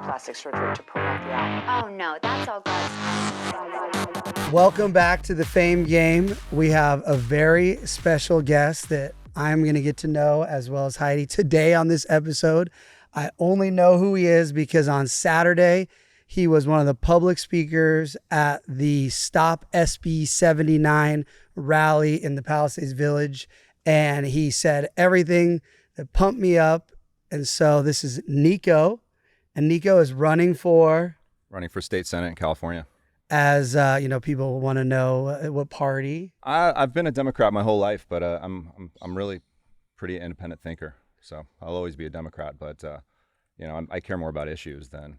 plastic surgery to promote the album. Oh no, that's all God's. Welcome back to the Fame Game. We have a very special guest that I'm going to get to know, as well as Heidi, today on this episode. I only know who he is because on Saturday, he was one of the public speakers at the Stop SB 79 rally in the Palisades Village. And he said everything that pumped me up. And so this is Nico. And Nico is running for state senate in California. As people want to know what party. I've been a Democrat my whole life, but I'm really pretty independent thinker. So I'll always be a Democrat, but I care more about issues than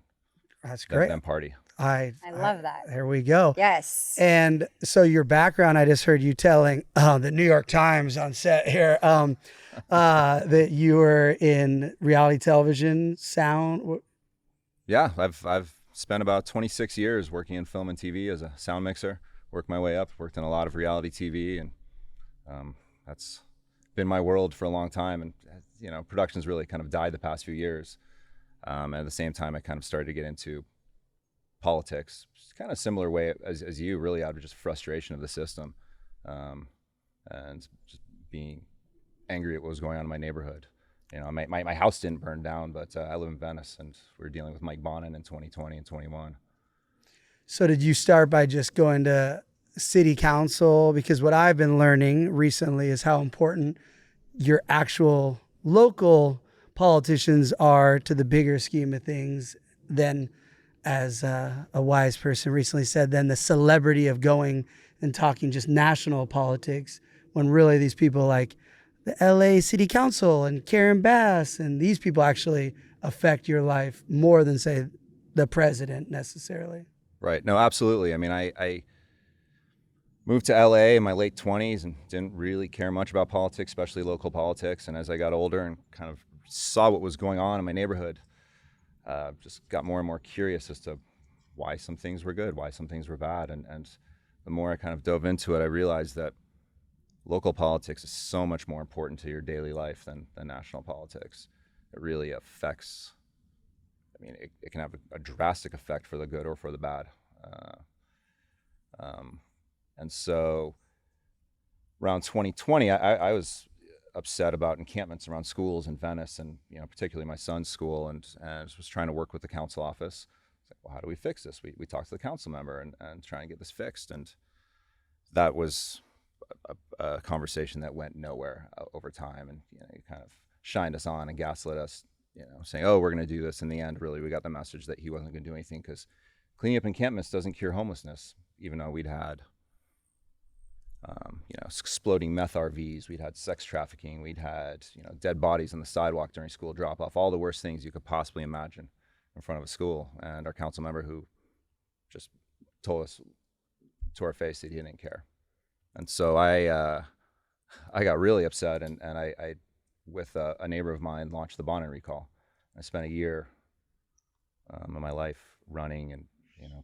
party. I love that. There we go. Yes. And so your background, I just heard you telling the New York Times on set here that you were in reality television, sound. Yeah, I've spent about 26 years working in film and TV as a sound mixer. Worked my way up. Worked in a lot of reality TV, and that's been my world for a long time. And production's really kind of died the past few years. At the same time, I kind of started to get into politics, kind of similar way as you, really out of just frustration of the system, and just being angry at what was going on in my neighborhood. My house didn't burn down, but I live in Venice, and we were dealing with Mike Bonin in 2020 and 21. So did you start by just going to city council? Because what I've been learning recently is how important your actual local politicians are to the bigger scheme of things than, as a wise person recently said, than the celebrity of going and talking just national politics, when really these people like the LA City Council and Karen Bass and these people actually affect your life more than, say, the president necessarily. Right. No, absolutely. I mean, I moved to LA in my late 20s and didn't really care much about politics, especially local politics. And as I got older and kind of saw what was going on in my neighborhood, just got more and more curious as to why some things were good, why some things were bad. And the more I kind of dove into it, I realized that local politics is so much more important to your daily life than national politics. It really affects, it can have a drastic effect for the good or for the bad. And so around 2020, I was upset about encampments around schools in Venice, and particularly my son's school, and was trying to work with the council office. Like, well, how do we fix this? We talked to the council member and trying to get this fixed, and that was a conversation that went nowhere over time, and he kind of shined us on and gaslit us, saying, oh, we're going to do this. In the end, really, we got the message that he wasn't going to do anything, because cleaning up encampments doesn't cure homelessness, even though we'd had exploding meth RVs, we'd had sex trafficking, we'd had dead bodies on the sidewalk during school drop-off, all the worst things you could possibly imagine in front of a school. And our council member, who just told us to our face that he didn't care. And so I got really upset, and I with a neighbor of mine, launched the Bonin recall. I spent a year of my life running and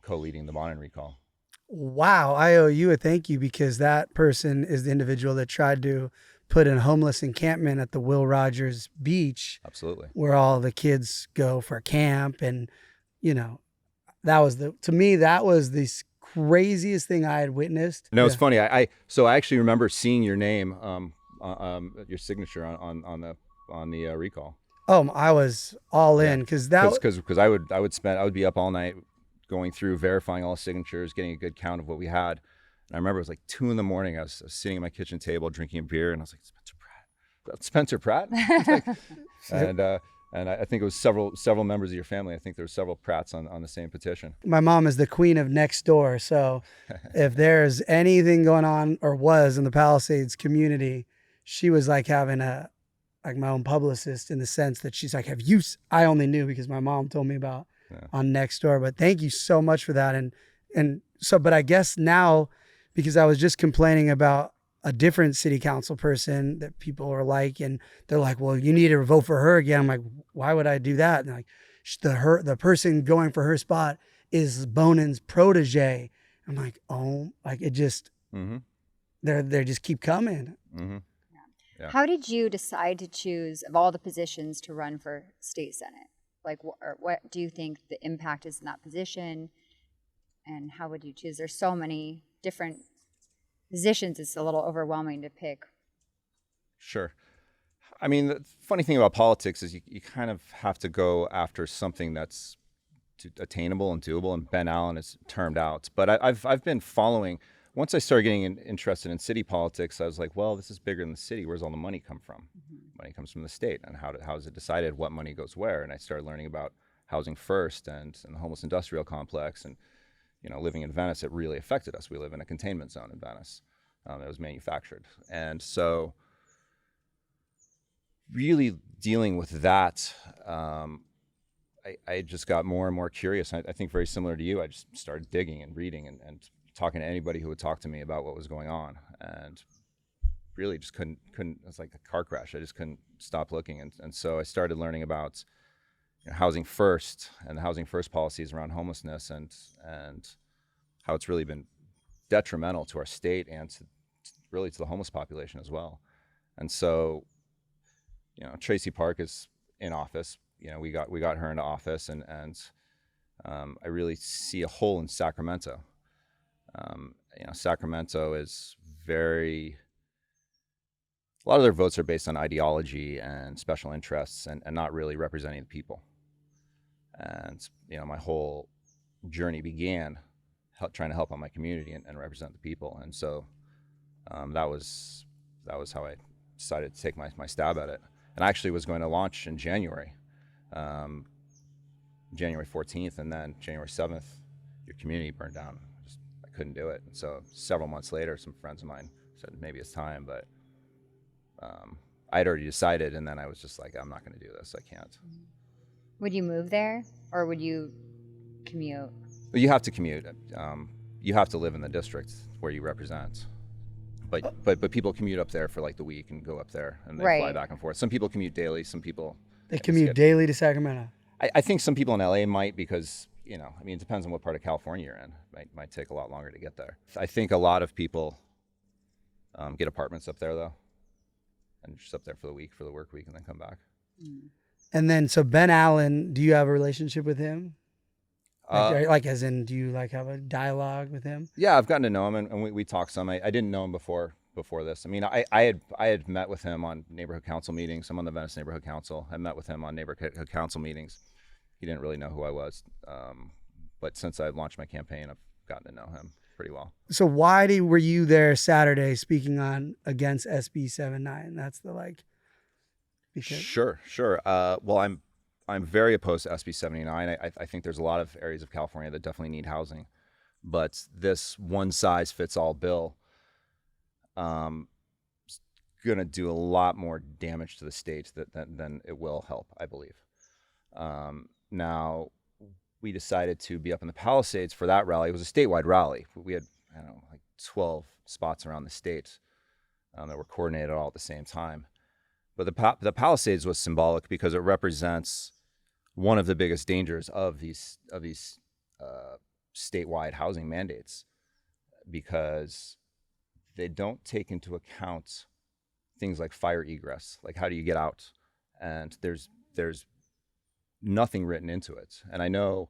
co-leading the Bonin recall. Wow, I owe you a thank you, because that person is the individual that tried to put in a homeless encampment at the Will Rogers Beach. Absolutely. Where all the kids go for camp. And, that was to me, that was the craziest thing I had witnessed. No, it's funny. I actually remember seeing your name, your signature on the recall. Oh, I was all in, because I would be up all night going through, verifying all the signatures, getting a good count of what we had. And I remember it was like 2 a.m. I was sitting at my kitchen table drinking a beer, and I was like, Spencer Pratt? And I think it was several members of your family. I think there were several Pratts on the same petition. My mom is the queen of next door. So if there's anything going on, or was, in the Palisades community, she was like having my own publicist, in the sense that she's like, I only knew because my mom told me about on Nextdoor. But thank you so much for that. And so, but I guess now, because I was just complaining about a different city council person that people are like, and they're like, well, you need to vote for her again. I'm like, why would I do that? And like, the person going for her spot is Bonin's protege. I'm like, oh, like it just, they just keep coming. Mm-hmm. Yeah. How did you decide to choose, of all the positions, to run for state senate? Like, or what do you think the impact is in that position? And how would you choose? There's so many different positions. It's a little overwhelming to pick. Sure. I mean, the funny thing about politics is you kind of have to go after something that's attainable and doable, and Ben Allen is termed out. But I've been following. Once I started getting interested in city politics, I was like, well, this is bigger than the city. Where's all the money come from? Money comes from the state, and how is it decided what money goes where? And I started learning about housing first and the homeless industrial complex, and living in Venice, it really affected us. We live in a containment zone in Venice that was manufactured, and so really dealing with that. I just got more and more curious. I think very similar to you, I just started digging and reading and talking to anybody who would talk to me about what was going on, and really just couldn't. It's like a car crash. I just couldn't stop looking, and so I started learning about housing first and the housing first policies around homelessness, and how it's really been detrimental to our state and really to the homeless population as well. And so, Tracy Park is in office. We got her into office, and I really see a hole in Sacramento. Sacramento is a lot of their votes are based on ideology and special interests, and not really representing the people. And my whole journey began trying to help out my community and represent the people. And so that was how I decided to take my stab at it. And I actually was going to launch in January 14th, and then January 7th, your community burned down. I couldn't do it. And so several months later, some friends of mine said maybe it's time, but I'd already decided, and then I was just like, I'm not going to do this. I can't. Would you move there, or would you commute? Well, you have to commute. You have to live in the district where you represent. But people commute up there for like the week and go up there, and they fly back and forth. Some people commute daily. Some people they commute daily to Sacramento. I think some people in LA might, because it depends on what part of California you're in. It might take a lot longer to get there. I think a lot of people get apartments up there though, and just up there for the work week, and then come back. And then, so Ben Allen, do you have a relationship with him? Like as in, do you have a dialogue with him? Yeah, I've gotten to know him, and we talk some. I didn't know him before this. I mean, I had met with him on neighborhood council meetings. I'm on the Venice Neighborhood Council. I met with him on neighborhood council meetings. He didn't really know who I was, but since I launched my campaign, I've gotten to know him pretty well. So why were you there Saturday speaking against SB 79? That's because... Sure. Well, I'm very opposed to SB 79. I think there's a lot of areas of California that definitely need housing, but this one size fits all bill is going to do a lot more damage to the state than it will help, I believe. Now, we decided to be up in the Palisades for that rally. It was a statewide rally. We had 12 spots around the state that were coordinated all at the same time. But the Palisades was symbolic because it represents one of the biggest dangers of these statewide housing mandates, because they don't take into account things like fire egress, like how do you get out, and there's nothing written into it. And I know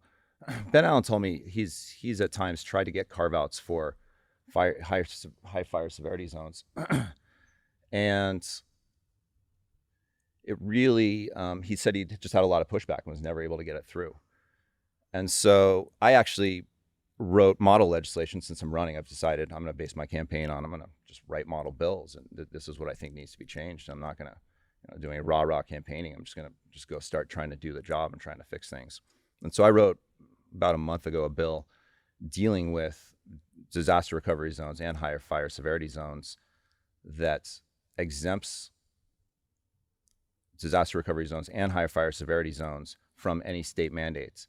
Ben Allen told me he's at times tried to get carve-outs for high fire severity zones, and it really, he said he just had a lot of pushback and was never able to get it through. And so I actually wrote model legislation. Since I'm running, I've decided I'm going to base my campaign on, I'm going to just write model bills, and this is what I think needs to be changed. I'm not going to do any rah-rah campaigning. I'm just going to go start trying to do the job and trying to fix things. And so I wrote about a month ago a bill dealing with disaster recovery zones and higher fire severity zones that exempts disaster recovery zones and higher fire severity zones from any state mandates,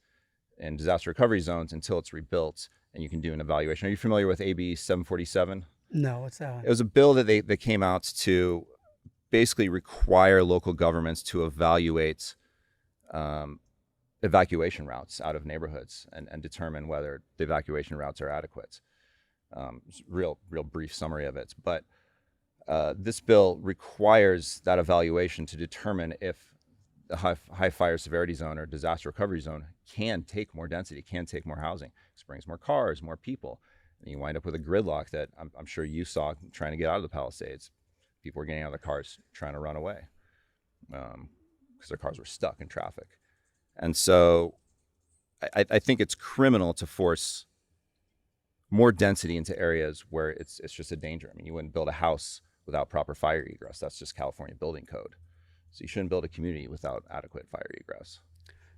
and disaster recovery zones until it's rebuilt, and you can do an evaluation. Are you familiar with AB 747? No, what's that? It was a bill that came out to basically require local governments to evaluate evacuation routes out of neighborhoods and determine whether the evacuation routes are adequate. Real brief summary of it, but this bill requires that evaluation to determine if the high fire severity zone or disaster recovery zone can take more density, can take more housing. This brings more cars, more people. And you wind up with a gridlock that I'm sure you saw trying to get out of the Palisades. People were getting out of their cars trying to run away because their cars were stuck in traffic. And so I think it's criminal to force more density into areas where it's just a danger. I mean, you wouldn't build a house without proper fire egress. That's just California building code. So you shouldn't build a community without adequate fire egress.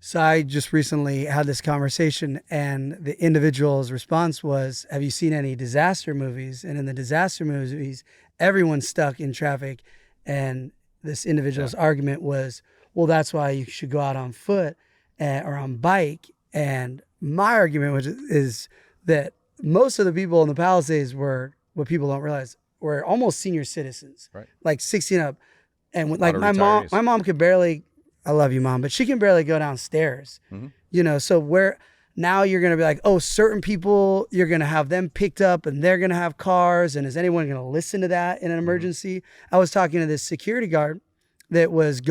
So I just recently had this conversation, and the individual's response was, have you seen any disaster movies? And in the disaster movies, everyone's stuck in traffic. And this individual's argument was, well, that's why you should go out on foot or on bike. And my argument is that most of the people in the Palisades were, what people don't realize, were almost senior citizens, right? Like 60 and up. And like my retirees. mom could barely, I love you, Mom, but she can barely go downstairs, you know? So now you're going to be like, oh, certain people, you're going to have them picked up and they're going to have cars. And is anyone going to listen to that in an emergency? I was talking to this security guard that was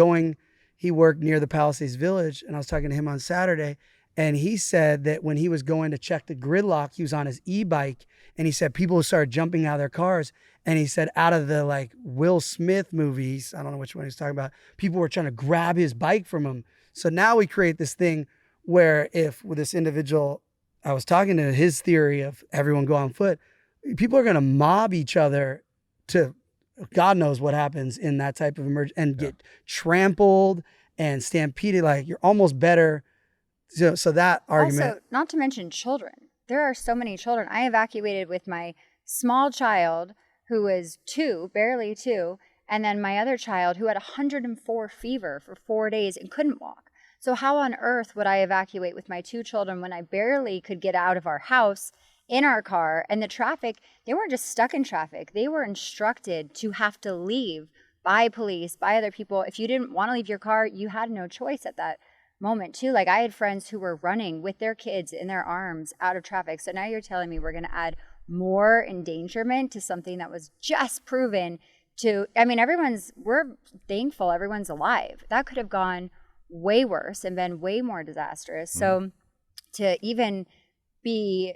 he worked near the Palisades Village, and I was talking to him on Saturday. And he said that when he was going to check the gridlock, he was on his e-bike, and he said people started jumping out of their cars. And he said out of the like Will Smith movies, I don't know which one he's talking about, people were trying to grab his bike from him. So now we create this thing where if with this individual, I was talking to his theory of everyone go on foot, people are going to mob each other to God knows what happens in that type of emergency and get trampled and stampeded. Like you're almost better. So that argument. Also, not to mention children. There are so many children. I evacuated with my small child who was 2, barely 2, and then my other child who had 104 fever for 4 days and couldn't walk. So how on earth would I evacuate with my 2 children when I barely could get out of our house in our car? And the traffic, they weren't just stuck in traffic. They were instructed to have to leave by police, by other people. If you didn't want to leave your car, you had no choice at that moment too. Like I had friends who were running with their kids in their arms out of traffic. So now you're telling me we're going to add more endangerment to something that was just proven to, I mean, we're thankful everyone's alive. That could have gone way worse and been way more disastrous. So to even be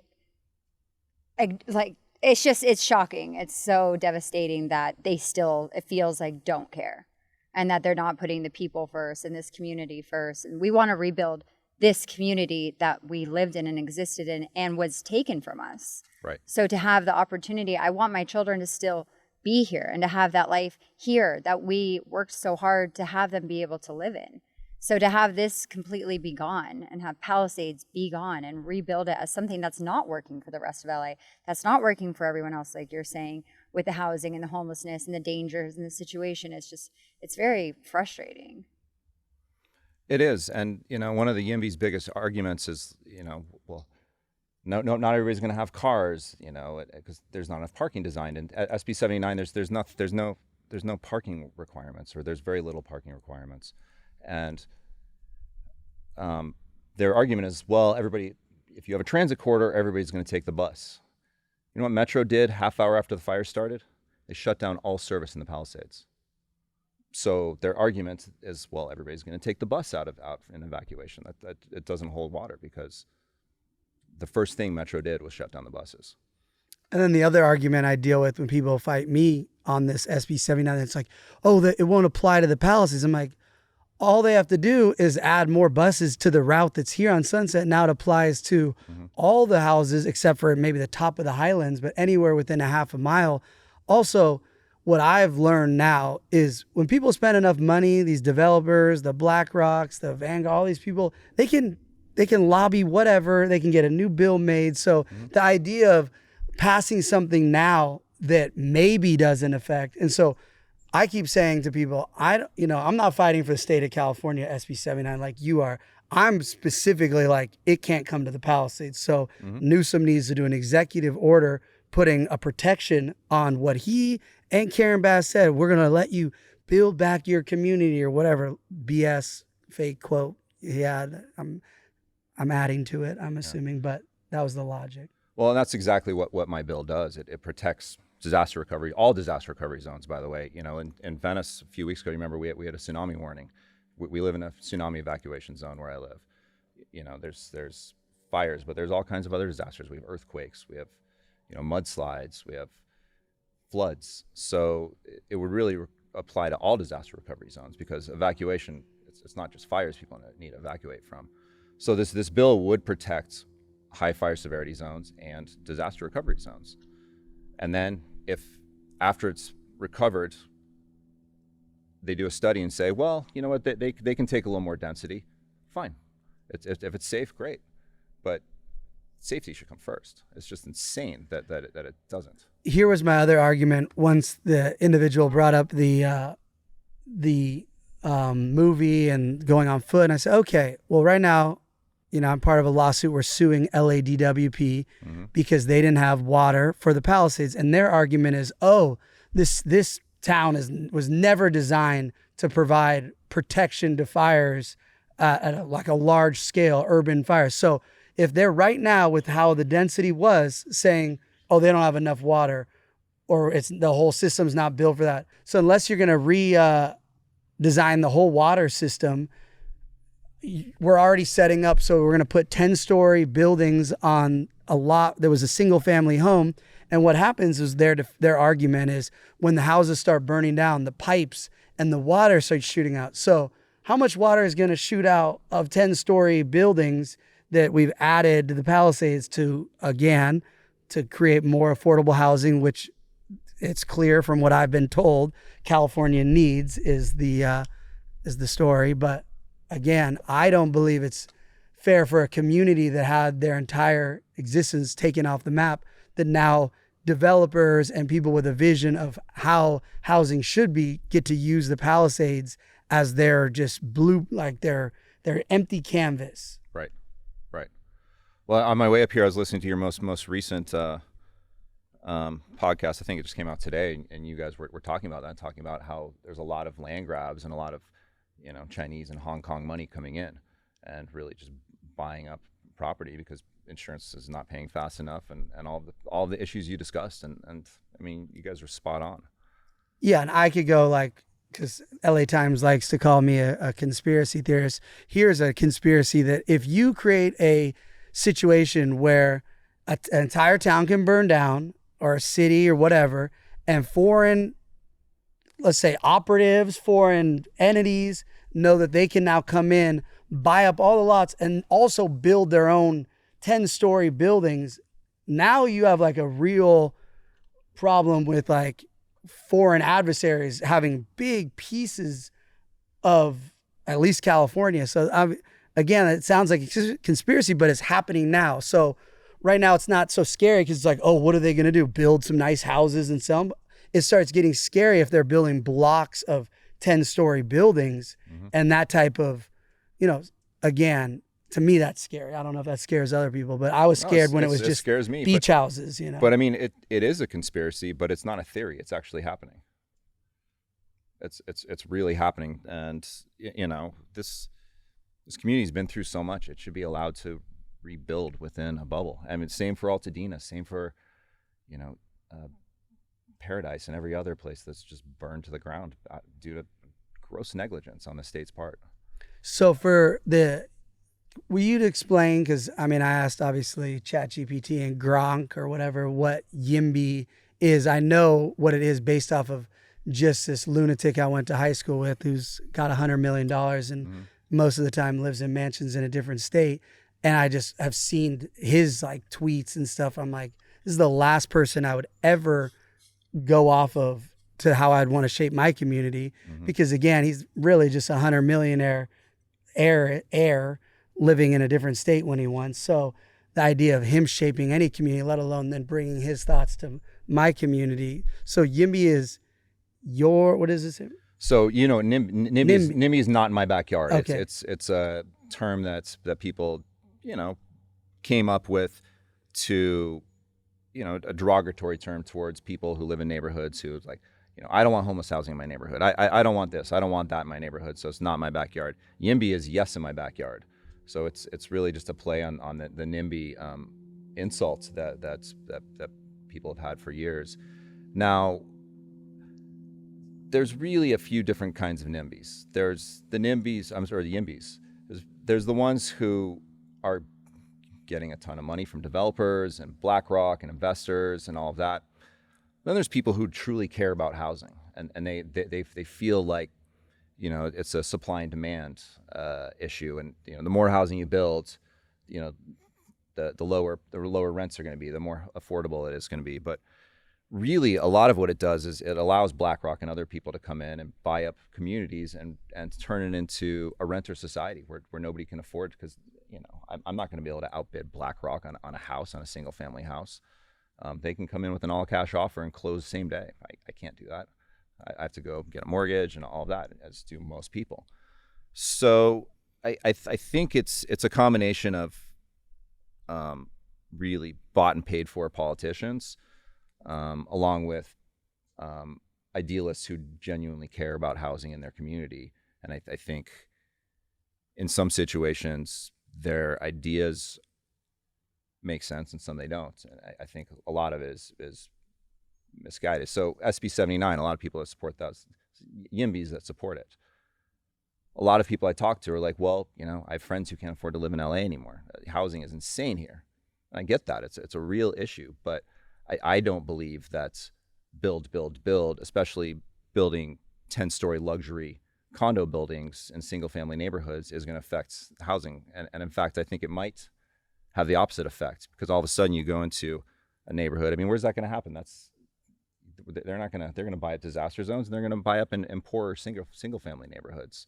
like, it's shocking. It's so devastating that it feels like don't care and that they're not putting the people first and this community first. And we want to rebuild this community that we lived in and existed in and was taken from us. Right. So to have the opportunity, I want my children to still be here and to have that life here that we worked so hard to have them be able to live in. So to have this completely be gone and have Palisades be gone and rebuild it as something that's not working for the rest of LA, that's not working for everyone else, like you're saying, with the housing and the homelessness and the dangers and the situation, it's very frustrating. It is. And, one of the YIMBY's biggest arguments is, well, no, not everybody's going to have cars, because there's not enough parking designed. And at SB 79, there's no parking requirements, or there's very little parking requirements. And their argument is, well, if you have a transit corridor, everybody's going to take the bus. You know what Metro did half hour after the fire started? They shut down all service in the Palisades. So their argument is, well, everybody's going to take the bus out in evacuation. That it doesn't hold water, because the first thing Metro did was shut down the buses. And then the other argument I deal with when people fight me on this SB 79, it's like, oh, it won't apply to the Palisades. I'm like, all they have to do is add more buses to the route that's here on Sunset. Now it applies to all the houses except for maybe the top of the Highlands, but anywhere within a half a mile. Also, what I've learned now is when people spend enough money, these developers, the BlackRocks, the Vanguard, all these people, they can lobby whatever, they can get a new bill made. So the idea of passing something now that maybe doesn't affect, and so I keep saying to people, I'm not fighting for the state of California SB 79 like you are. I'm specifically like, it can't come to the Palisades. So Newsom needs to do an executive order putting a protection on what he and Karen Bass said. We're going to let you build back your community, or whatever BS fake quote he had. I'm adding to it, I'm assuming, but that was the logic. Well, and that's exactly what my bill does. It protects disaster recovery, all disaster recovery zones, by the way. In Venice a few weeks ago, you remember we had a tsunami warning. we live in a tsunami evacuation zone where I live. There's fires, but there's all kinds of other disasters. We have earthquakes, we have, mudslides, we have floods. So it would really apply to all disaster recovery zones, because evacuation, it's not just fires people need to evacuate from. So this bill would protect high fire severity zones and disaster recovery zones. And then if after it's recovered, they do a study and say, well, you know what, they can take a little more density, fine. If it's safe, great. But safety should come first. It's just insane that it doesn't. Here was my other argument once the individual brought up the movie and going on foot. And I said, okay, well, right now, I'm part of a lawsuit. We're suing LADWP because they didn't have water for the Palisades. And their argument is, this town was never designed to provide protection to fires at a large scale urban fire. So if they're right now with how the density was saying, they don't have enough water, or the whole system's not built for that. So unless you're going to design the whole water system, we're already setting up. So we're going to put 10-story buildings on a lot. There was a single family home. And what happens is their argument is when the houses start burning down, the pipes and the water starts shooting out. So how much water is going to shoot out of 10-story buildings that we've added to the Palisades to create more affordable housing, which it's clear from what I've been told California needs is the story. But again, I don't believe it's fair for a community that had their entire existence taken off the map, that now developers and people with a vision of how housing should be get to use the Palisades as their just their empty canvas. Right. Well, on my way up here, I was listening to your most recent podcast. I think it just came out today, and you guys were talking about that, talking about how there's a lot of land grabs and a lot of Chinese and Hong Kong money coming in and really just buying up property because insurance is not paying fast enough, and all the issues you discussed, and I mean, you guys are spot on. Yeah, and I could go because LA Times likes to call me a conspiracy theorist. Here's a conspiracy that if you create a situation where an entire town can burn down, or a city or whatever, and foreign, let's say operatives, foreign entities know that they can now come in, buy up all the lots, and also build their own 10-story buildings. Now you have a real problem with foreign adversaries having big pieces of at least California. So again, it sounds like a conspiracy, but it's happening now. So right now it's not so scary because it's what are they going to do? Build some nice houses and sell them? It starts getting scary if they're building blocks of 10-story buildings and that type of, again, to me, that's scary. I don't know if that scares other people, but I was scared when it was just scares me, beach houses, But I mean, it is a conspiracy, but it's not a theory. It's actually happening. It's really happening. And, this community's been through so much. It should be allowed to rebuild within a bubble. I mean, same for Altadena, same for, Paradise and every other place that's just burned to the ground due to gross negligence on the state's part. So will you explain, because I asked obviously ChatGPT and Gronk or whatever what YIMBY is. I know what it is based off of just this lunatic I went to high school with who's got $100 million and most of the time lives in mansions in a different state. And I just have seen his tweets and stuff. I'm like, this is the last person I would ever go off of to how I'd want to shape my community. Because again, he's really just a $100 millionaire heir living in a different state when he won. So the idea of him shaping any community, let alone then bringing his thoughts to my community. So YIMBY is what is this? So, NIMBY is not in my backyard. Okay. It's a term that people, came up with to, a derogatory term towards people who live in neighborhoods who I don't want homeless housing in my neighborhood. I don't want this. I don't want that in my neighborhood. So it's not my backyard. YIMBY is yes in my backyard. So it's really just a play on the NIMBY insults that people have had for years. Now, there's really a few different kinds of NIMBYs. There's the YIMBYs. There's the ones who are getting a ton of money from developers and BlackRock and investors and all of that. Then there's people who truly care about housing, and they feel like, you know, it's a supply and demand issue, and you know, the more housing you build, you know, the lower rents are going to be, the more affordable it is going to be. But really, a lot of what it does is it allows BlackRock and other people to come in and buy up communities and turn it into a renter society where nobody can afford, because, you know, I'm not going to be able to outbid BlackRock on a house, on a single family house. They can come in with an all cash offer and close same day. I can't do that. I have to go get a mortgage and all of that, as do most people. So I think it's a combination of really bought and paid for politicians, along with idealists who genuinely care about housing in their community. And I think in some situations their ideas make sense and some they don't. And I think a lot of it is misguided. So SB 79, a lot of people that support those, YIMBYs that support it. A lot of people I talk to are like, well, you know, I have friends who can't afford to live in LA anymore. Housing is insane here. And I get that. It's a real issue. But I don't believe that build, especially building 10-story luxury condo buildings in single-family neighborhoods, is going to affect housing. And in fact, I think it might have the opposite effect, because all of a sudden you go into a neighborhood. I mean, where's that going to happen? They're going to buy up disaster zones, and they're going to buy up in poorer single-family neighborhoods.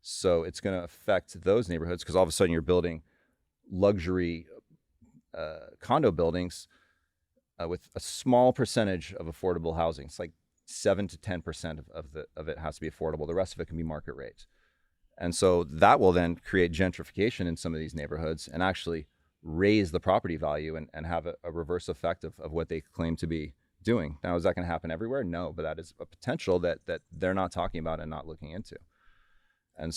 So it's going to affect those neighborhoods, because all of a sudden you're building luxury condo buildings with a small percentage of affordable housing. It's like 7 to 10% of it has to be affordable. The rest of it can be market rate. And so that will then create gentrification in some of these neighborhoods and actually raise the property value and have a reverse effect of what they claim to be doing. Now, is that going to happen everywhere? No, but that is a potential that they're not talking about and not looking into. And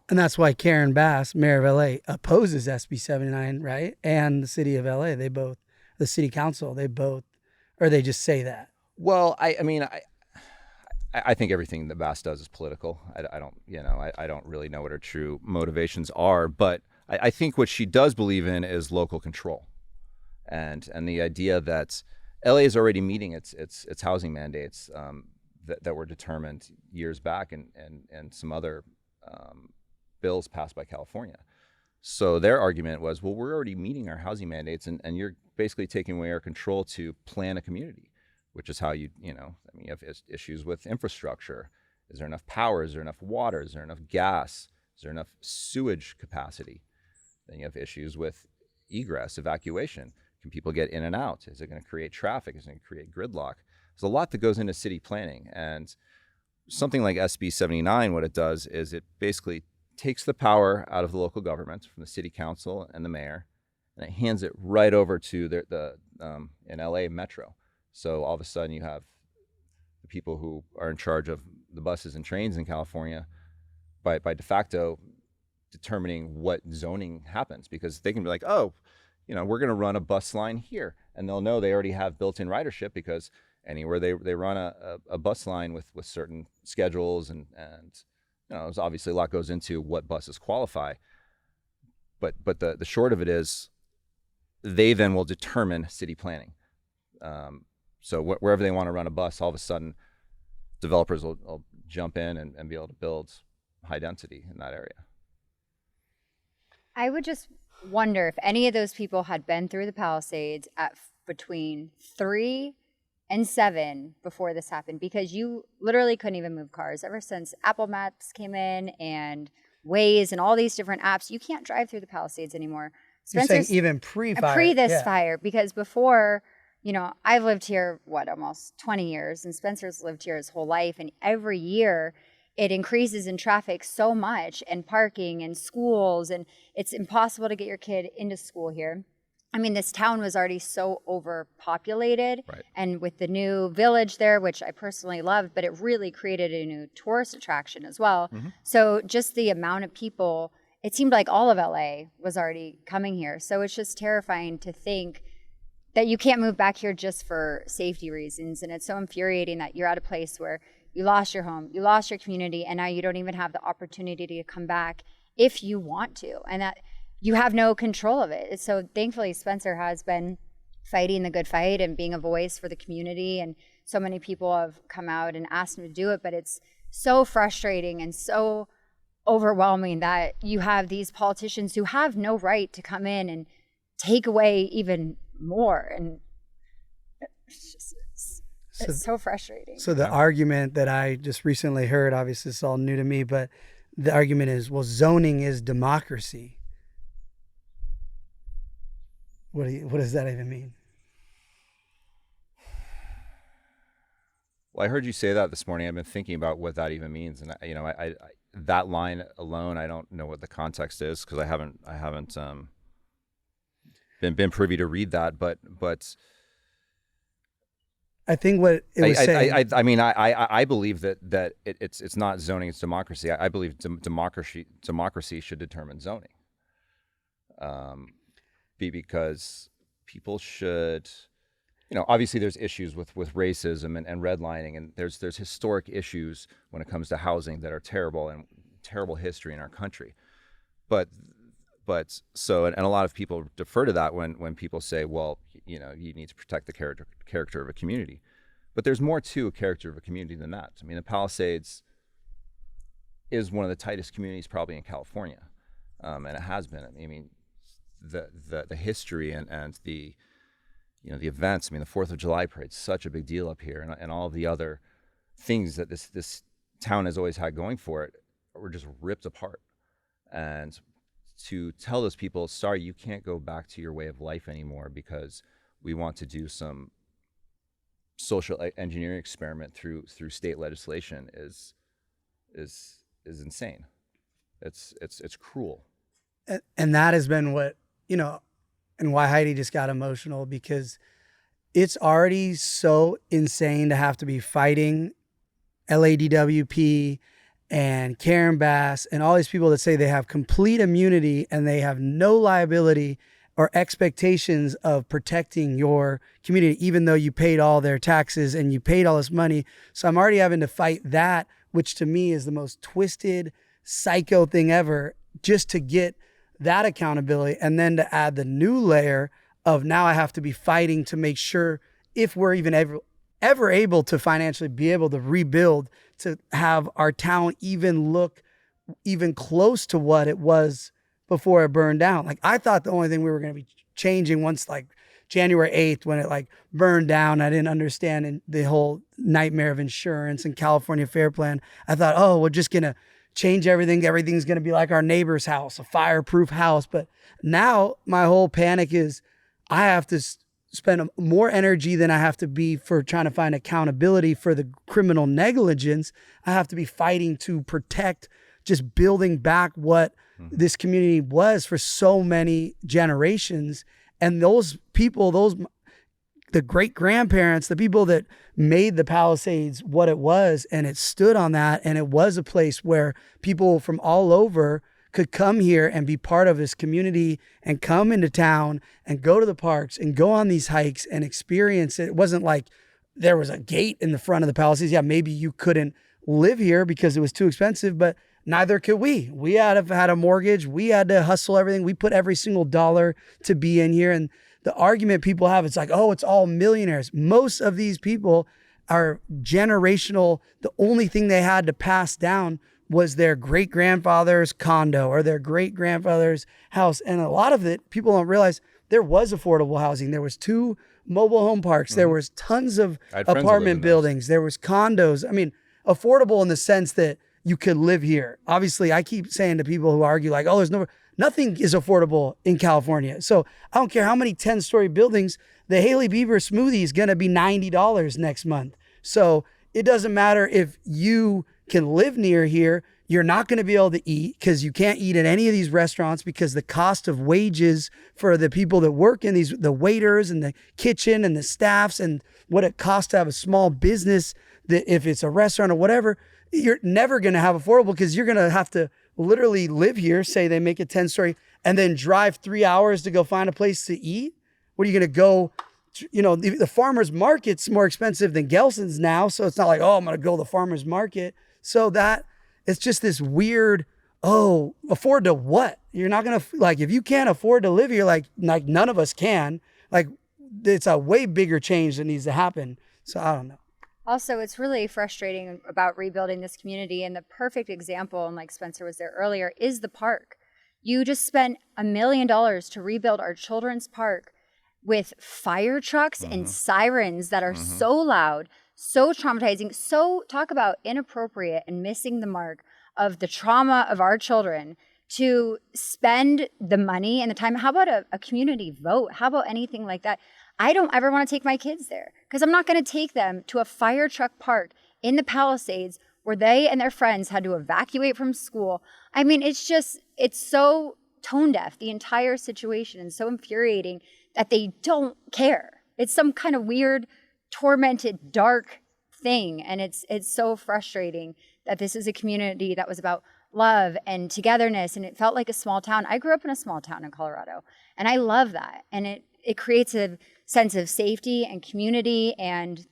that's why Karen Bass, mayor of LA, opposes SB 79, right? And the city of LA, the city council, or they just say that. Well, I think everything that Bass does is political. I don't really know what her true motivations are, but I think what she does believe in is local control, and the idea that LA is already meeting its housing mandates that were determined years back, and some other bills passed by California. So their argument was, well, we're already meeting our housing mandates, and you're basically taking away our control to plan a community, which is how you have issues with infrastructure. Is there enough power? Is there enough water? Is there enough gas? Is there enough sewage capacity? Then you have issues with egress, evacuation. Can people get in and out? Is it going to create traffic? Is it going to create gridlock? There's a lot that goes into city planning. And something like SB 79, what it does is it basically takes the power out of the local government, from the city council and the mayor, and it hands it right over to the in LA Metro. So all of a sudden you have the people who are in charge of the buses and trains in California by de facto determining what zoning happens, because they can be like, oh, we're going to run a bus line here, and they'll know they already have built-in ridership, because anywhere they run a bus line with certain schedules, and there's obviously a lot goes into what buses qualify, but the short of it is they then will determine city planning. So wherever they want to run a bus, all of a sudden developers will jump in and be able to build high density in that area. I would just wonder if any of those people had been through the Palisades at between 3 and 7 before this happened, because you literally couldn't even move cars. Ever since Apple Maps came in and Waze and all these different apps, you can't drive through the Palisades anymore. You're saying even pre-fire? Pre this fire, because before, I've lived here, almost 20 years, and Spencer's lived here his whole life, and every year it increases in traffic so much, and parking and schools, and it's impossible to get your kid into school here. I mean, this town was already so overpopulated, right. And with the new village there, which I personally loved, but it really created a new tourist attraction as well. Mm-hmm. So just the amount of people, it seemed like all of LA was already coming here. So it's just terrifying to think that you can't move back here just for safety reasons. And it's so infuriating that you're at a place where you lost your home, you lost your community, and now you don't even have the opportunity to come back if you want to, and that you have no control of it. So thankfully, Spencer has been fighting the good fight and being a voice for the community, and so many people have come out and asked him to do it, but it's so frustrating and so overwhelming that you have these politicians who have no right to come in and take away even more, and it's so frustrating. So the argument that I just recently heard, obviously it's all new to me, but the argument is, well, zoning is democracy. What does that even mean? Well, I heard you say that this morning. I've been thinking about what that even means, and I that line alone, I don't know what the context is because I haven't been privy to read that, but I think what it was saying. I mean, I believe that it's not zoning, it's democracy. I believe democracy should determine zoning. Because people should, obviously there's issues with racism and redlining, and there's historic issues when it comes to housing that are terrible and terrible history in our country. But so, and a lot of people defer to that when people say, well, you need to protect the character of a community. But there's more to a character of a community than that. I mean, the Palisades is one of the tightest communities probably in California, and it has been. I mean, the history and the the events. I mean, the 4th of July parade's such a big deal up here, and all of the other things that this town has always had going for it were just ripped apart. And to tell those people, sorry, you can't go back to your way of life anymore because we want to do some social engineering experiment through state legislation is insane. It's cruel. And that has been what, and why Heidi just got emotional, because it's already so insane to have to be fighting LADWP and Karen Bass and all these people that say they have complete immunity and they have no liability or expectations of protecting your community, even though you paid all their taxes and you paid all this money. So I'm already having to fight that, which to me is the most twisted, psycho thing ever, just to get that accountability. And then to add the new layer of now I have to be fighting to make sure if we're even ever able to financially be able to rebuild, to have our town even look even close to what it was before it burned down. Like, I thought the only thing we were going to be changing once like January 8th, when it like burned down, I didn't understand the whole nightmare of insurance and California Fair Plan. I thought, oh, we're just going to change everything. Everything's going to be like our neighbor's house, a fireproof house. But now my whole panic is I have to spend more energy than I have to be for trying to find accountability for the criminal negligence. I have to be fighting to protect, just building back what this community was for so many generations. And those people, the great grandparents, the people that made the Palisades what it was, and it stood on that, and it was a place where people from all over could come here and be part of this community and come into town and go to the parks and go on these hikes and experience it. It wasn't like there was a gate in the front of the Palisades. Yeah, maybe you couldn't live here because it was too expensive, but neither could we. We had a mortgage. We had to hustle everything. We put every single dollar to be in here. And the argument people have, it's like, oh, it's all millionaires. Most of these people are generational. The only thing they had to pass down was their great-grandfather's condo or their great-grandfather's house. And a lot of it, people don't realize there was affordable housing. There was 2 mobile home parks. There was tons of apartment buildings. There was condos. I mean, affordable in the sense that you could live here. Obviously, I keep saying to people who argue like, oh, nothing is affordable in California. So I don't care how many 10-story buildings, the Haley Bieber smoothie is going to be $90 next month. So it doesn't matter if you can live near here, you're not going to be able to eat because you can't eat at any of these restaurants because the cost of wages for the people that work in these, the waiters and the kitchen and the staffs, and what it costs to have a small business, that if it's a restaurant or whatever, you're never going to have affordable because you're going to have to literally live here, say they make a 10-story, and then drive 3 hours to go find a place to eat. What are you going to go the farmer's market's more expensive than Gelson's now. So it's not like, oh, I'm going to go to the farmer's market. So that it's just this weird, afford to what? You're not going to, like, if you can't afford to live here, like none of us can, like, it's a way bigger change that needs to happen. So I don't know. Also, it's really frustrating about rebuilding this community. And the perfect example, and like Spencer was there earlier, is the park. You just spent $1 million to rebuild our children's park with fire trucks and sirens that are so loud, so traumatizing, so talk about inappropriate and missing the mark of the trauma of our children, to spend the money and the time. How about a community vote? How about anything like that? I don't ever want to take my kids there because I'm not going to take them to a fire truck park in the Palisades where they and their friends had to evacuate from school. I mean, it's so tone deaf, the entire situation, and so infuriating that they don't care. It's some kind of weird, tormented, dark thing. And it's so frustrating that this is a community that was about love and togetherness, and it felt like a small town. I grew up in a small town in Colorado, and I love that. And it creates a sense of safety and community and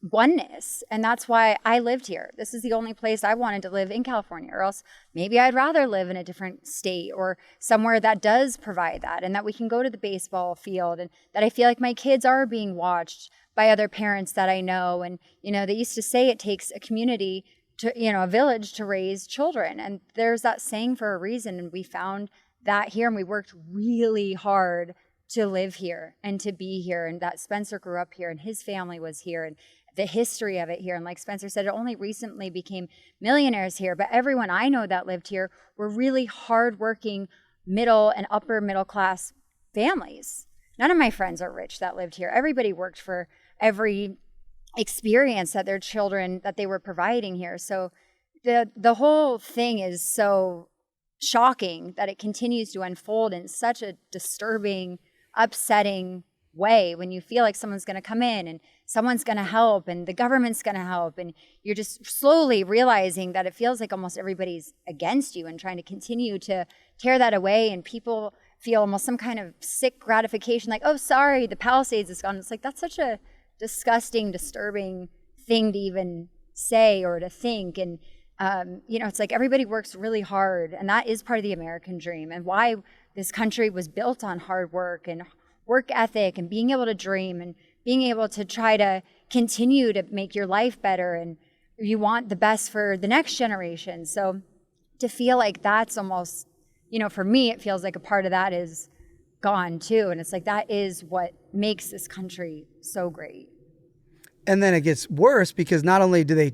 oneness. And that's why I lived here. This is the only place I wanted to live in California, or else maybe I'd rather live in a different state or somewhere that does provide that, and that we can go to the baseball field, and that I feel like my kids are being watched by other parents that I know. And, they used to say it takes a community to, a village to raise children. And there's that saying for a reason. And we found that here, and we worked really hard to live here and to be here. And that Spencer grew up here and his family was here, and the history of it here. And like Spencer said, it only recently became millionaires here, but everyone I know that lived here were really hardworking middle and upper middle class families. None of my friends are rich that lived here. Everybody worked for every experience that their children, that they were providing here. So the whole thing is so shocking that it continues to unfold in such a disturbing, upsetting way, when you feel like someone's going to come in and someone's going to help and the government's going to help, and you're just slowly realizing that it feels like almost everybody's against you and trying to continue to tear that away. And people feel almost some kind of sick gratification, like, oh, sorry, the Palisades is gone. It's like, that's such a disgusting, disturbing thing to even say or to think. And it's like everybody works really hard, and that is part of the American dream, and why this country was built on hard work and work ethic and being able to dream and being able to try to continue to make your life better, and you want the best for the next generation. So to feel like that's almost, for me, it feels like a part of that is gone too. And it's like, that is what makes this country so great. And then it gets worse because not only do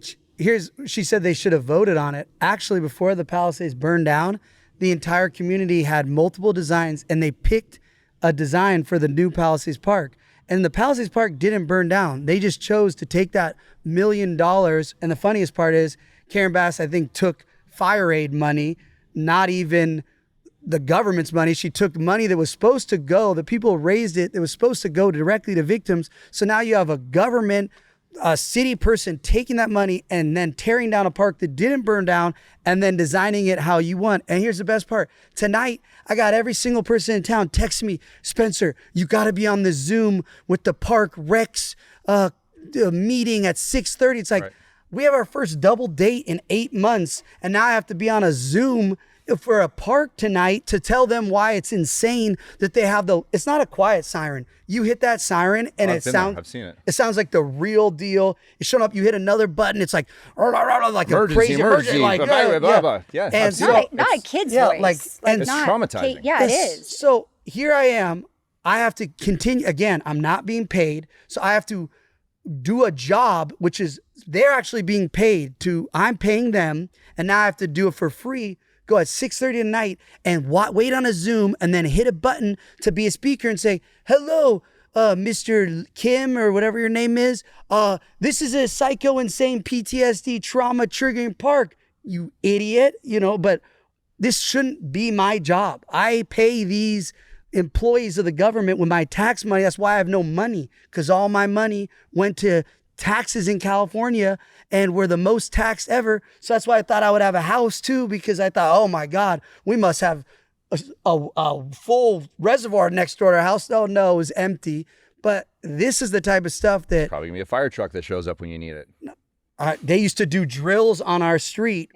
she said they should have voted on it. Actually, before the Palisades burned down, the entire community had multiple designs, and they picked a design for the new Palisades Park. And the Palisades Park didn't burn down. They just chose to take that $1 million. And the funniest part is Karen Bass, I think, took fire aid money, not even the government's money. She took money that was supposed to go, the people raised it, that was supposed to go directly to victims. So now you have a government, a city person taking that money and then tearing down a park that didn't burn down and then designing it how you want. And here's the best part. Tonight, I got every single person in town texting me, Spencer, you got to be on the Zoom with the park Rex meeting at 6:30. It's like, right. We have our first double date in 8 months, and now I have to be on a Zoom for a park tonight to tell them why it's insane that they have it's not a quiet siren. You hit that siren and I've seen it. It sounds like the real deal. It's showing up, you hit another button, it's like emergency, a crazy emergency, like blah, blah. Yeah. And not a kid's voice. It's traumatizing. It is. So here I am. I have to continue. Again, I'm not being paid. So I have to do a job, which is they're actually being paid to, I'm paying them. And now I have to do it for free. Go at 6:30 at night and wait on a Zoom and then hit a button to be a speaker and say, hello, Mr. Kim or whatever your name is. This is a psycho, insane PTSD trauma triggering park, you idiot, but this shouldn't be my job. I pay these employees of the government with my tax money. That's why I have no money, because all my money went to taxes in California, and we're the most taxed ever. So that's why I thought I would have a house too, because I thought, oh my God, we must have a full reservoir next door to our house. Oh no, it was empty. But this is the type of stuff that Probably gonna be a fire truck that shows up when you need it. they used to do drills on our street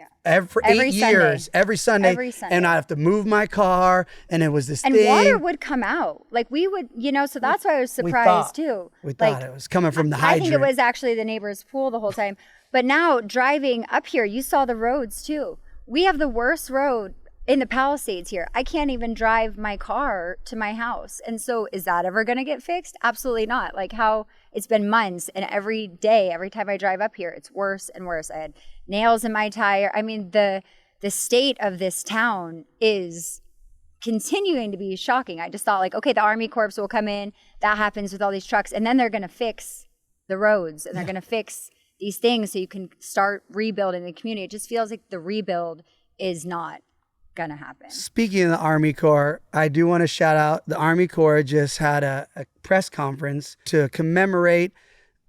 for Every 8 Sunday. years, every Sunday. Every Sunday. And I'd have to move my car, and it was this And thing. water would come out. Like we would, so that's why I was surprised too. We like, thought it was coming from the I hydrant. think it was actually the neighbor's pool the whole time. But now driving up here, you saw the roads too. We have the worst road in the Palisades here. I can't even drive my car to my house. And so is that ever going to get fixed? Absolutely not. Like how it's been months, and every day, every time I drive up here, it's worse and worse. I had nails in my tire. I mean, the state of this town is continuing to be shocking. I just thought like, okay, the Army Corps will come in. That happens with all these trucks. And then they're going to fix the roads, and they're going to fix these things so you can start rebuilding the community. It just feels like the rebuild is not going to happen. Speaking of the Army Corps, I do want to shout out the Army Corps just had a press conference to commemorate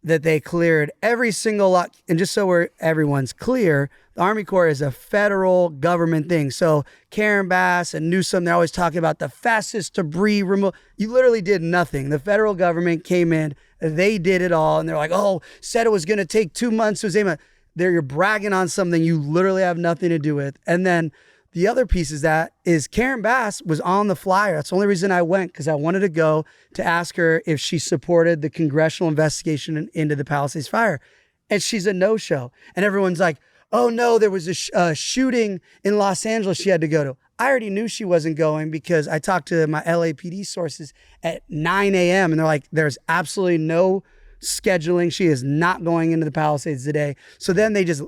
that they cleared every single lot. And just so everyone's clear, the Army Corps is a federal government thing. So Karen Bass and Newsom, they're always talking about the fastest debris removal. You literally did nothing. The federal government came in, they did it all. And they're like, oh, said it was going to take 2 months. You're bragging on something you literally have nothing to do with. And then the other piece is Karen Bass was on the flyer. That's the only reason I went, because I wanted to go to ask her if she supported the congressional investigation into the Palisades Fire. And she's a no-show. And everyone's like, oh no, there was a shooting in Los Angeles she had to go to. I already knew she wasn't going because I talked to my LAPD sources at 9 a.m. and they're like, there's absolutely no scheduling. She is not going into the Palisades today. So then they just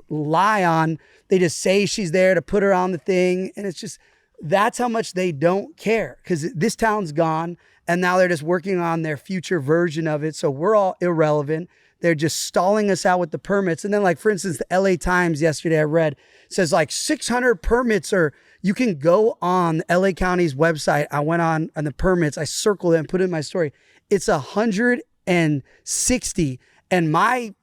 they just say she's there to put her on the thing. And it's just, that's how much they don't care, because this town's gone and now they're just working on their future version of it. So we're all irrelevant. They're just stalling us out with the permits. And then like, for instance, the LA Times yesterday I read says like 600 permits, or you can go on LA County's website. I went on the permits. I circled it and put it in my story. It's 160. And my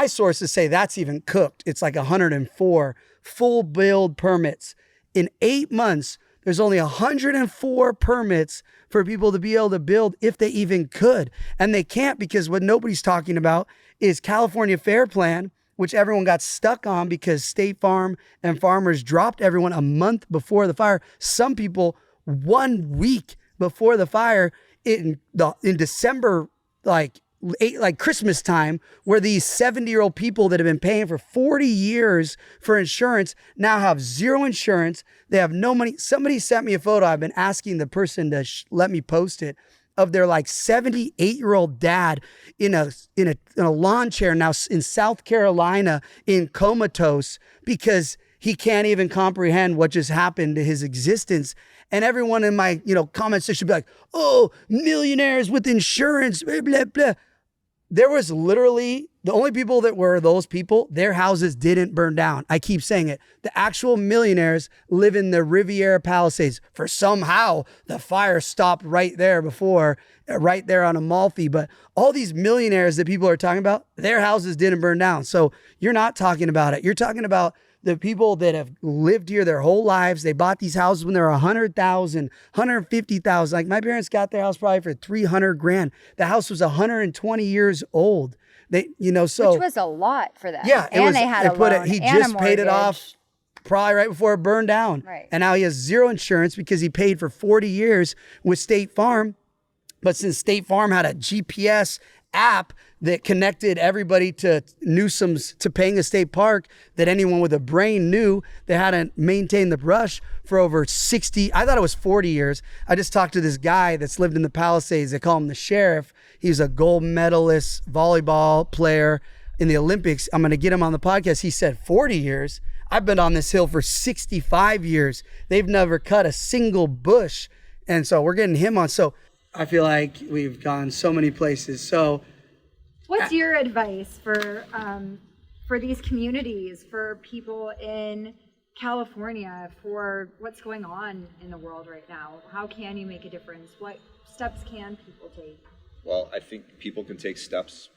sources say that's even cooked. It's like 104 full build permits. In 8 months, there's only 104 permits for people to be able to build if they even could. And they can't, because what nobody's talking about is California Fair Plan, which everyone got stuck on because State Farm and farmers dropped everyone a month before the fire. Some people 1 week before the fire in December, like Christmas time, where these 70-year-old people that have been paying for 40 years for insurance now have zero insurance. They have no money. Somebody sent me a photo. I've been asking the person to let me post it, of their like 78-year-old dad in a lawn chair now in South Carolina, in comatose, because he can't even comprehend what just happened to his existence. And everyone in my comments should be like, oh, millionaires with insurance, blah, blah, blah. There was literally, the only people that were those people, their houses didn't burn down. I keep saying it. The actual millionaires live in the Riviera Palisades. For somehow the fire stopped right there on Amalfi. But all these millionaires that people are talking about, their houses didn't burn down. So you're not talking about it. You're talking about the people that have lived here their whole lives. They bought these houses when they were 100,000, 150,000. Like my parents got their house probably for 300 grand. The house was 120 years old. Which was a lot for them. Yeah. They had a loan. He just paid it off probably right before it burned down. Right. And now he has zero insurance because he paid for 40 years with State Farm. But since State Farm had a GPS app that connected everybody to Newsom's, to Panga State Park, that anyone with a brain knew, they hadn't maintained the brush for over 60, I thought it was 40 years. I just talked to this guy that's lived in the Palisades. They call him the sheriff. He's a gold medalist volleyball player in the Olympics. I'm going to get him on the podcast. He said 40 years. I've been on this hill for 65 years. They've never cut a single bush. And so we're getting him on. So I feel like we've gone so many places. So what's your advice for these communities, for people in California, for what's going on in the world right now? How can you make a difference? What steps can people take? Well, I think people can take steps,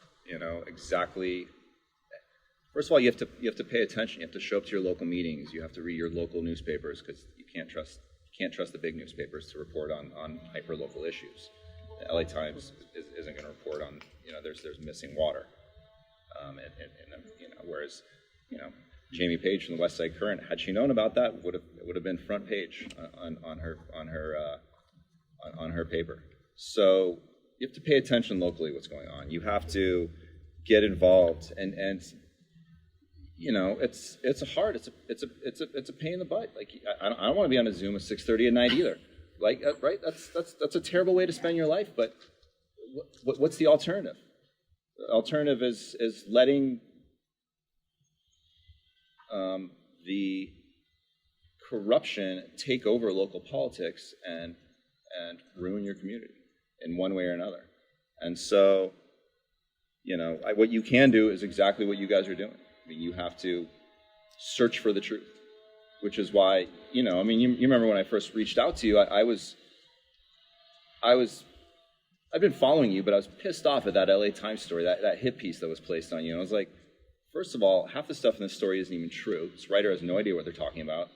exactly. First of all, you have to pay attention. You have to show up to your local meetings. You have to read your local newspapers, because you can't trust the big newspapers to report on hyper-local issues. The LA Times isn't going to report on, there's missing water. Whereas, Jamie Page from the West Side Current, had she known about that, it would have been front page on her paper. So you have to pay attention locally what's going on. You have to get involved, and it's a pain in the butt. Like I don't want to be on a Zoom at 6:30 at night either. Like right, that's a terrible way to spend your life. But what's the alternative? The alternative is letting the corruption take over local politics and ruin your community in one way or another. And so, what you can do is exactly what you guys are doing. I mean, you have to search for the truth, which is why, you remember when I first reached out to you, I've been following you, but I was pissed off at that LA Times story, that hit piece that was placed on you. And I was like, first of all, half the stuff in this story isn't even true. This writer has no idea what they're talking about.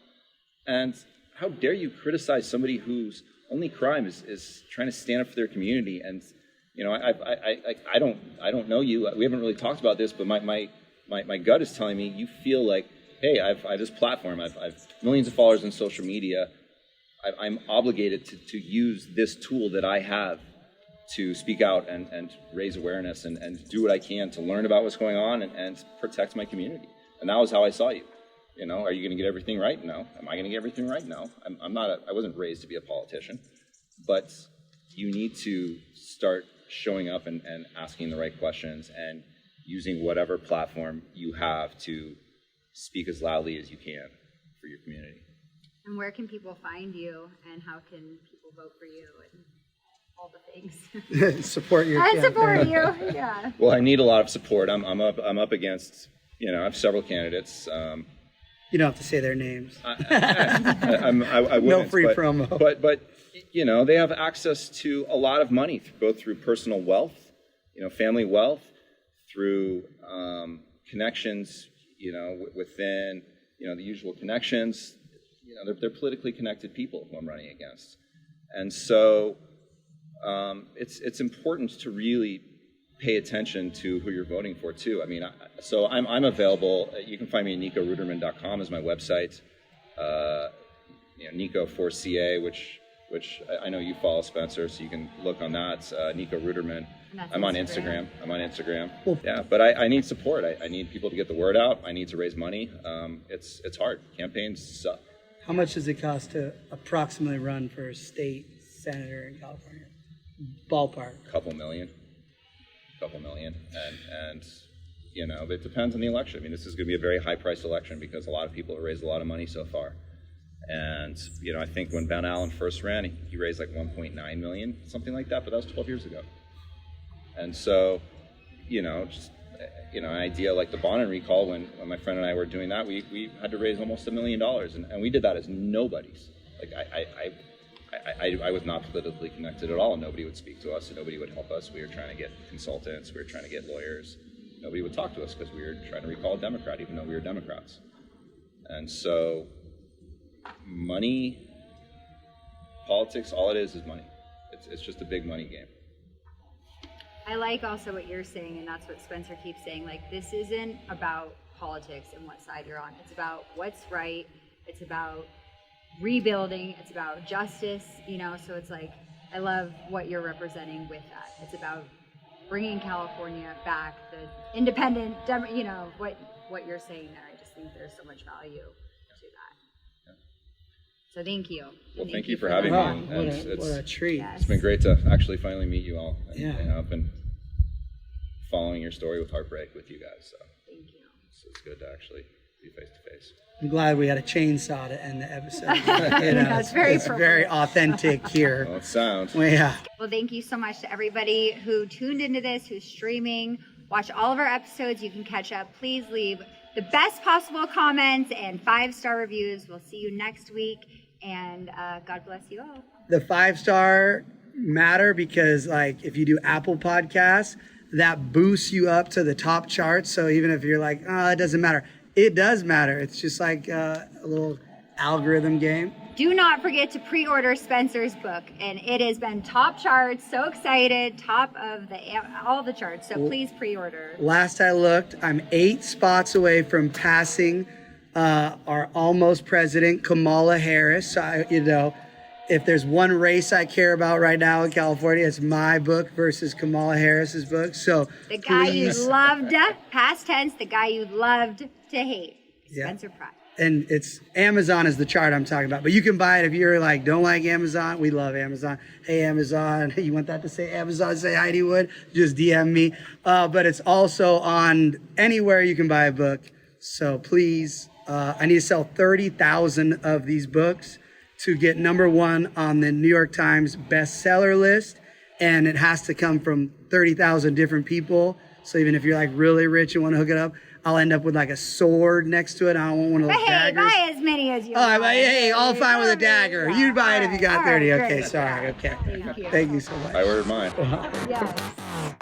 And how dare you criticize somebody whose only crime is trying to stand up for their community? And, I don't know you. We haven't really talked about this, but my gut is telling me you feel like, hey, I have this platform. I've millions of followers on social media. I'm obligated to use this tool that I have to speak out and raise awareness and do what I can to learn about what's going on and protect my community. And that was how I saw you. Are you going to get everything right? No. Am I going to get everything right? No. I wasn't raised to be a politician. But you need to start showing up and asking the right questions and using whatever platform you have to speak as loudly as you can for your community. And where can people find you, and how can people vote for you, and all the things? Support your and campaign. Support you, yeah. Well, I need a lot of support. I'm up against, I have several candidates. You don't have to say their names. I wouldn't, no free promo. But they have access to a lot of money, both through personal wealth, family wealth, through connections, within, the usual connections. They're politically connected people who I'm running against. And so it's important to really pay attention to who you're voting for too. I mean, so I'm available. You can find me at nicoruderman.com is my website. Nico4CA, which I know you follow, Spencer, so you can look on that. Nico Ruderman. I'm on Instagram. Well, yeah, but I need support. I need people to get the word out. I need to raise money. It's hard. Campaigns suck. How much does it cost to approximately run for a state senator in California? Ballpark. Couple million. And it depends on the election. I mean, this is going to be a very high-priced election because a lot of people have raised a lot of money so far. And, I think when Ben Allen first ran, he raised like 1.9 million, something like that, but that was 12 years ago. And so, an idea like the Bonin recall, when my friend and I were doing that, we had to raise almost $1 million, and we did that as nobodies. Like I was not politically connected at all. Nobody would speak to us, and nobody would help us. We were trying to get consultants. We were trying to get lawyers. Nobody would talk to us because we were trying to recall a Democrat, even though we were Democrats. And so, money, politics, all it is money. It's just a big money game. I like also what you're saying, and that's what Spencer keeps saying. Like, this isn't about politics and what side you're on. It's about what's right. It's about rebuilding. It's about justice, so it's like, I love what you're representing with that. It's about bringing California back, the independent, what you're saying there. I just think there's so much value to that. Yeah. So thank you. Well, thank you for having me. Wow, what a treat. Yes. It's been great to actually finally meet you all. And, Yeah. I've been following your story with heartbreak with you guys, so Thank you. it's good to actually be face to face. I'm glad we had a chainsaw to end the episode. That's very it's very authentic here. Well, it sounds. Well, yeah. Well, thank you so much to everybody who tuned into this, who's streaming. Watch all of our episodes. You can catch up. Please leave the best possible comments and 5-star reviews. We'll see you next week, and God bless you all. The 5-star matter because, like, if you do Apple Podcasts, that boosts you up to the top charts. So even if you're like, oh, it doesn't matter, it does matter. It's just like a little algorithm game. do not forget to pre-order Spencer's book, and it has been top charts. So excited, top of all the charts. So please pre-order. Last I looked, I'm 8 spots away from passing our almost president, Kamala Harris. So if there's one race I care about right now in California, it's my book versus Kamala Harris's book. So the guy you loved, past tense, the guy you loved to hate, Spencer Pratt. And it's Amazon is the chart I'm talking about. But you can buy it if you're like, don't like Amazon. We love Amazon. Hey, Amazon, you want that to say Amazon, say Heidi would? Just DM me. But it's also on anywhere you can buy a book. So please, I need to sell 30,000 of these books to get #1 on the New York Times bestseller list. And it has to come from 30,000 different people. So even if you're like really rich and want to hook it up, I'll end up with like a sword next to it. I don't want one of those daggers. Buy as many as you want. want. Hey, all fine with a dagger. You'd buy it if you got 30. Okay, great. sorry. Okay. Thank you. Thank you so much. I ordered mine. Yes.